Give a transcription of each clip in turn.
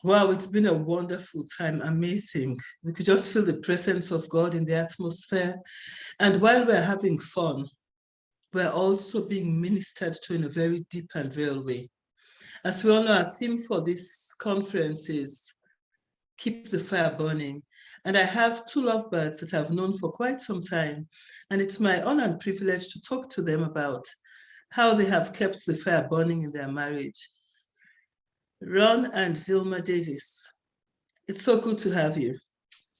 Wow, it's been a wonderful time, amazing. We could just feel the presence of God in the atmosphere. And while we're having fun, we're also being ministered to in a very deep and real way. As we all know, our theme for this conference is Keep the Fire Burning. And I have two lovebirds that I've known for quite some time. And it's my honor and privilege to talk to them about how they have kept the fire burning in their marriage. Ron and Vilma Davis, it's so good to have you.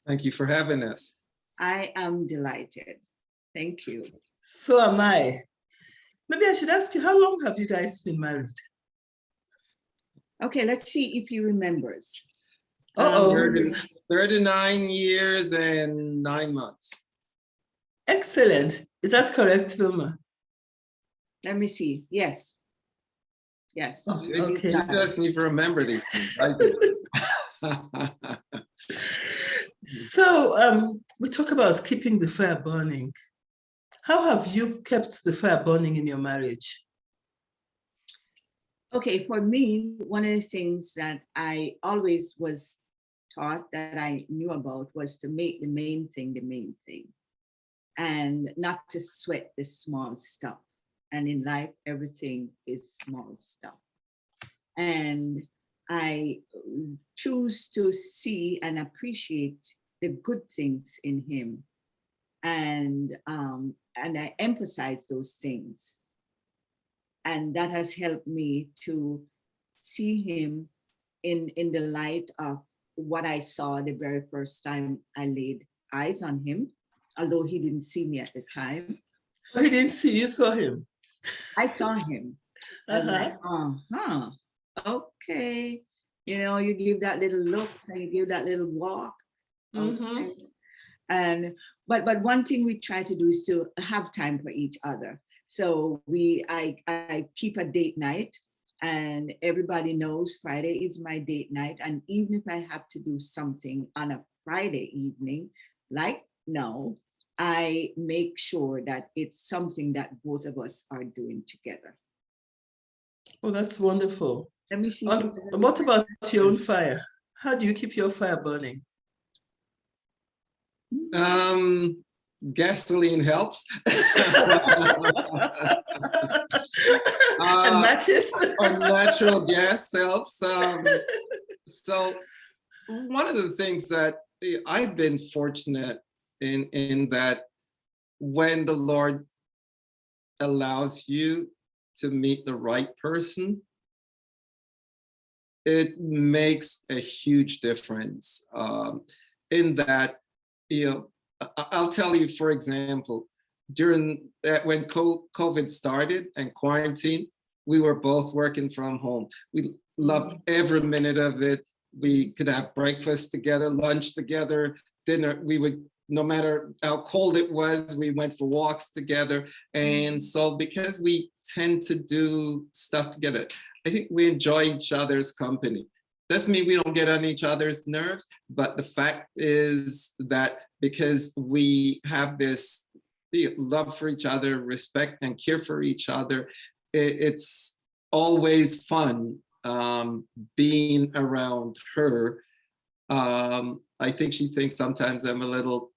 Thank you for having us. I am delighted. Thank you. So am I. Maybe I should ask you, how long have you guys been married? Okay, let's see if he remembers. Uh-oh. 39 years and 9 months. Excellent. Is that correct, Vilma? Let me see. Yes. Yes. Oh, You okay. doesn't even remember these things. I do. So we talk about keeping the fire burning. How have you kept the fire burning in your marriage? Okay, for me, one of the things that I always was taught that I knew about was to make the main thing, and not to sweat the small stuff. And in life, everything is small stuff. And I choose to see and appreciate the good things in him. And I emphasize those things. And that has helped me to see him in the light of what I saw the very first time I laid eyes on him, although he didn't see me at the time. He didn't see you, saw him. I saw him. I was like, okay. You know, you give that little look and you give that little walk. Okay. And but one thing we try to do is to have time for each other. So I keep a date night, and everybody knows Friday is my date night. And even if I have to do something on a Friday evening, like now, I make sure that it's something that both of us are doing together. Oh, that's wonderful. Let me see. What about your own fire? How do you keep your fire burning? Gasoline helps. And matches. Natural gas helps. So one of the things that I've been fortunate in that when the Lord allows you to meet the right person, it makes a huge difference in that, you know, I'll tell you, for example, during that, when COVID started and quarantine, we were both working from home. We loved every minute of it. We could have breakfast together, lunch together, dinner. We would, no matter how cold it was, we went for walks together. And so because we tend to do stuff together, I think we enjoy each other's company. Doesn't mean we don't get on each other's nerves, but the fact is that because we have this love for each other, respect and care for each other, it's always fun being around her. I think she thinks sometimes I'm a little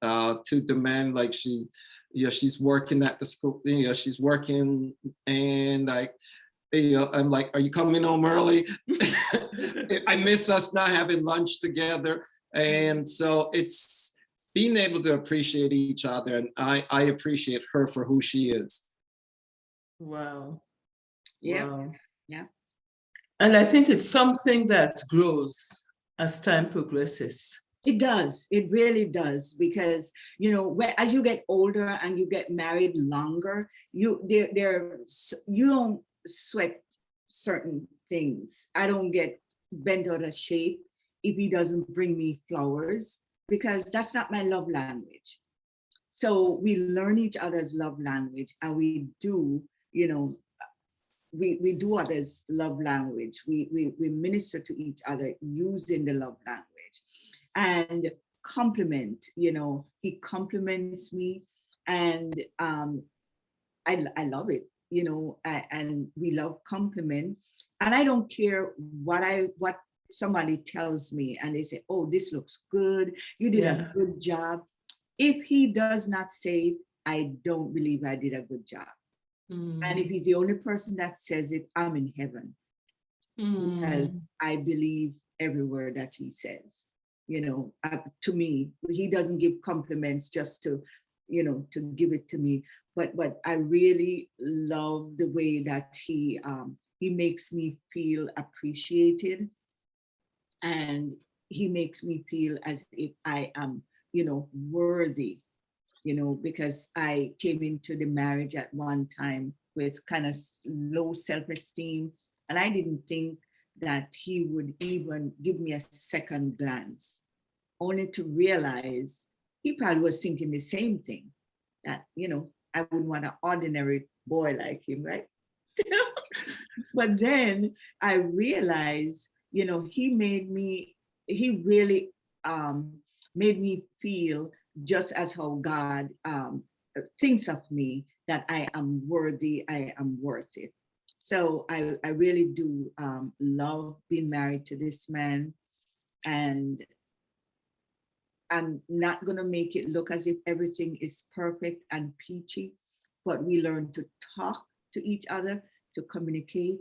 too demand, like she's working at the school, she's working, and I'm like, are you coming home early? I miss us not having lunch together. And so it's being able to appreciate each other, and I appreciate her for who she is. Wow. Yeah. Wow. Yeah. And I think it's something that grows as time progresses. It does. It really does, because as you get older and you get married longer, you don't sweat certain things. I don't get bent out of shape if he doesn't bring me flowers, because that's not my love language. So we learn each other's love language, and we do, we do others' love language. We minister to each other using the love language. And compliment, he compliments me, and I love it, and we love compliment. And I don't care what somebody tells me and they say, oh, this looks good, you did Yeah. a good job. If he does not say it, I don't believe I did a good job. And if he's the only person that says it, I'm in heaven, because I believe every word that he says. You know, to me, he doesn't give compliments just to, you know, to give it to me. But I really love the way that he makes me feel appreciated, and he makes me feel as if I am, you know, worthy. You know, because I came into the marriage at one time with kind of low self-esteem, and I didn't think that he would even give me a second glance, only to realize he probably was thinking the same thing, that, you know, I wouldn't want an ordinary boy like him, right? But then I realized, you know, he really made me feel just as how God thinks of me, that I am worthy, I am worth it. So I really do love being married to this man. And I'm not going to make it look as if everything is perfect and peachy, but we learn to talk to each other, to communicate,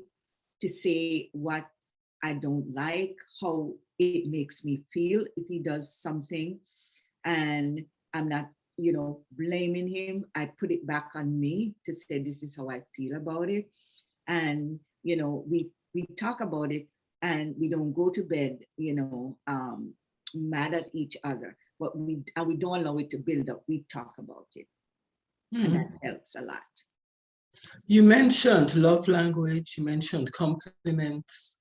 to say what I don't like, how it makes me feel if he does something. And I'm not, you know, blaming him. I put it back on me to say, this is how I feel about it. And, you know, we talk about it, and we don't go to bed, you know, mad at each other, but we don't allow it to build up. We talk about it. And that helps a lot. You mentioned love language, you mentioned compliments.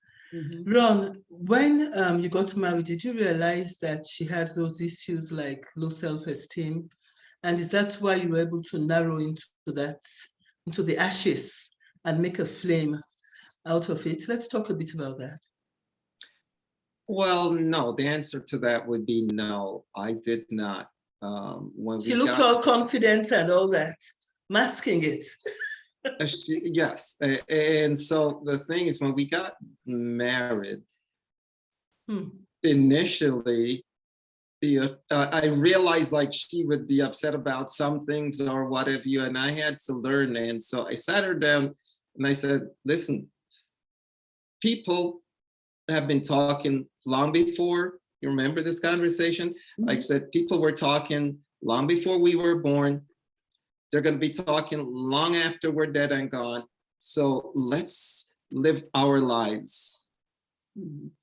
Ron, when you got married, did you realize that she had those issues like low self-esteem? And is that why you were able to narrow into the ashes and make a flame out of it? Let's talk a bit about that. Well, no, the answer to that would be no, I did not. She looked all confident and all that, masking it. Yes, and so the thing is, when we got married, initially, I realized like she would be upset about some things or whatever, and I had to learn. And so I sat her down and I said, listen, people have been talking long before. You remember this conversation? I said, people were talking long before we were born. They're going to be talking long after we're dead and gone. So let's live our lives.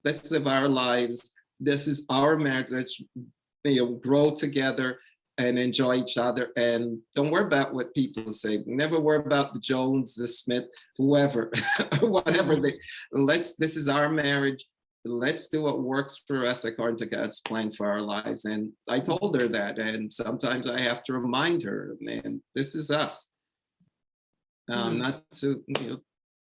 Let's live our lives. This is our marriage. Let's, you know, grow together and enjoy each other. And don't worry about what people say. Never worry about the Jones, the Smith, whoever, whatever this is our marriage. Let's do what works for us according to God's plan for our lives. And I told her that, and sometimes I have to remind her, man, this is us. Not to, you know,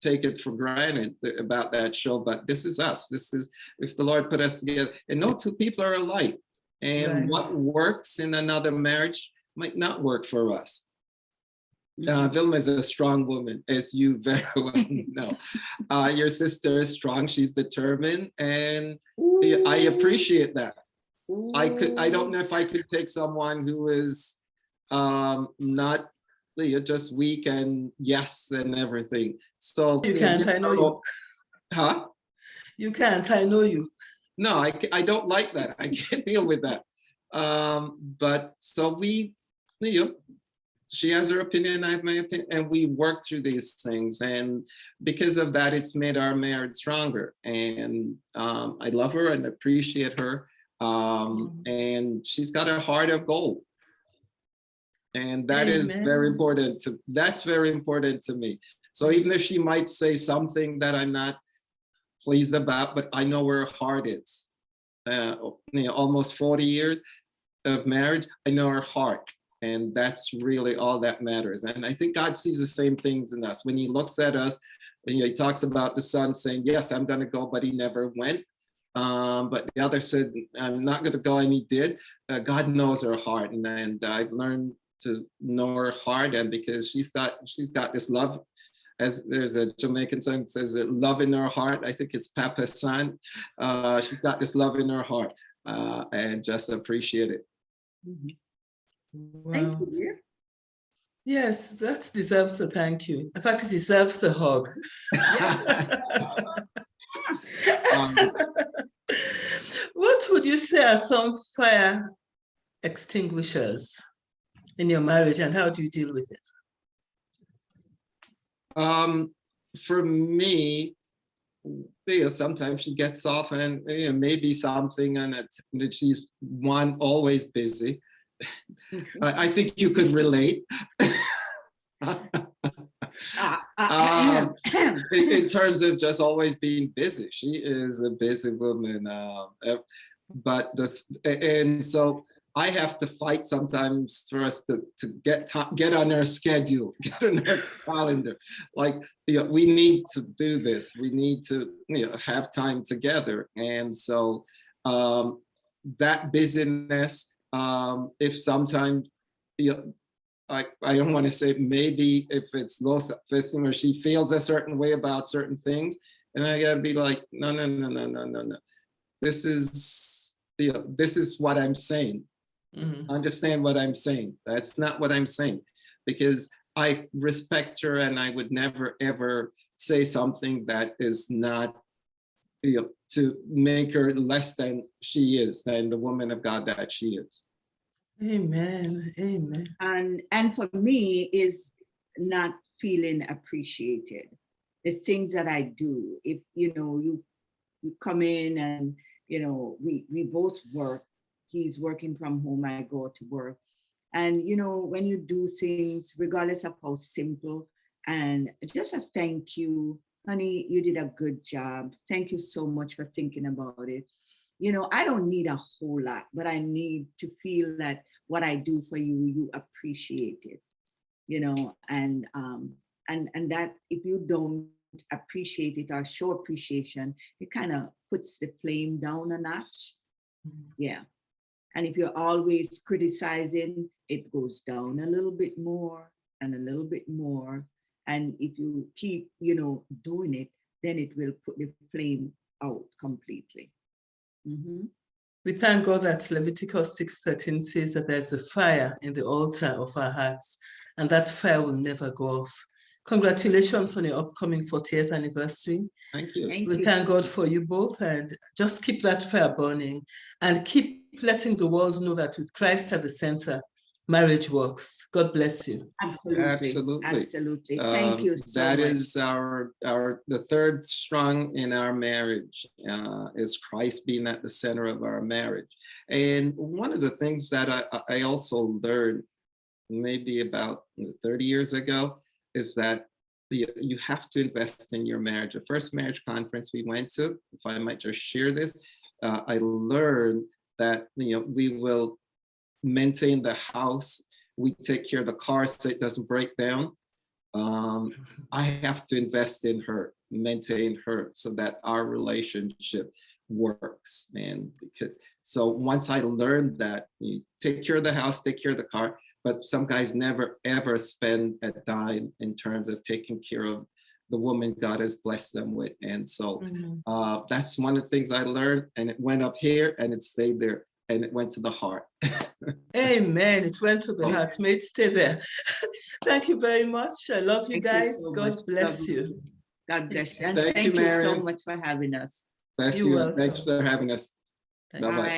take it for granted about that show, but this is us. This is, if the Lord put us together, and no two people are alike. And what works in another marriage might not work for us. Vilma is a strong woman, as you very well know. Your sister is strong, she's determined, and I appreciate that. I don't know if I could take someone who is not, you know, just weak and yes and everything. So you can't, I know you. Huh? You can't, I know you. No, I don't like that. I can't deal with that. But so we, you know, she has her opinion, I have my opinion, and we work through these things. And because of that, it's made our marriage stronger. And I love her and appreciate her. And she's got a heart of gold. And that is very important that's very important to me. So even if she might say something that I'm not pleased about, but I know where her heart is. You know, almost 40 years of marriage, I know her heart. And that's really all that matters. And I think God sees the same things in us. When he looks at us, you know, he talks about the son saying, yes, I'm going to go, but he never went. But the other said, I'm not going to go, and he did. God knows her heart. And I've learned to know her heart, and because she's got this love as there's a Jamaican song that says love in her heart. I think it's Papa San. She's got this love in her heart, and just appreciate it. Mhm. Thank Wow. you, dear. Yes, that deserves a thank you. In fact, it deserves a hug. Um, What would you say are some fire extinguishers in your marriage, and how do you deal with it? For me, sometimes she gets off and maybe something, and that she's always busy. I think you could relate. In terms of just always being busy, she is a busy woman. And so I have to fight sometimes for us to get on her schedule, get on her calendar. Like, we need to do this. We need to have time together. And so that busyness, if sometimes I don't want to say, maybe if it's low self-esteem or she feels a certain way about certain things, and I gotta be like, no. This is what I'm saying. Mhm. Understand what I'm saying. That's not what I'm saying, because I respect her and I would never ever say something that is not to make her less than she is, than the woman of God that she is. Amen. Amen. And for me is not feeling appreciated. The things that I do, if you come in and we both work. He's working from home, I go to work. And when you do things, regardless of how simple, and just a thank you, honey, you did a good job. Thank you so much for thinking about it. I don't need a whole lot, but I need to feel that what I do for you, you appreciate it. And that if you don't appreciate it or show appreciation, it kind of puts the flame down a notch. Yeah. And if you're always criticizing, it goes down a little bit more and a little bit more. And if you keep, doing it, then it will put the flame out completely. Mm-hmm. We thank God that Leviticus 6:13 says that there's a fire in the altar of our hearts, and that fire will never go off. Congratulations on your upcoming 40th anniversary. Thank you. We thank God for you both, and just keep that fire burning and keep letting the world know that with Christ at the center, marriage works. God bless you. Absolutely. Thank you so much. That is the third strong in our marriage, is Christ being at the center of our marriage. And one of the things that I also learned maybe about 30 years ago is that you have to invest in your marriage. The first marriage conference we went to, if I might just share this, I learned that we will maintain the house, we take care of the car so it doesn't break down. I have to invest in her, maintain her, so that our relationship works. And so once I learned that, you take care of the house, take care of the car, but some guys never ever spend a dime in terms of taking care of the woman God has blessed them with. And so that's one of the things I learned, and it went up here and it stayed there, and it went to the heart. Amen. It went to the heart. May it stay there. Thank you very much. I love you guys. God bless you. God bless you. And Thank you, so Marian. much for having us. Bless You're you. welcome. Thanks for having us. Bye-bye.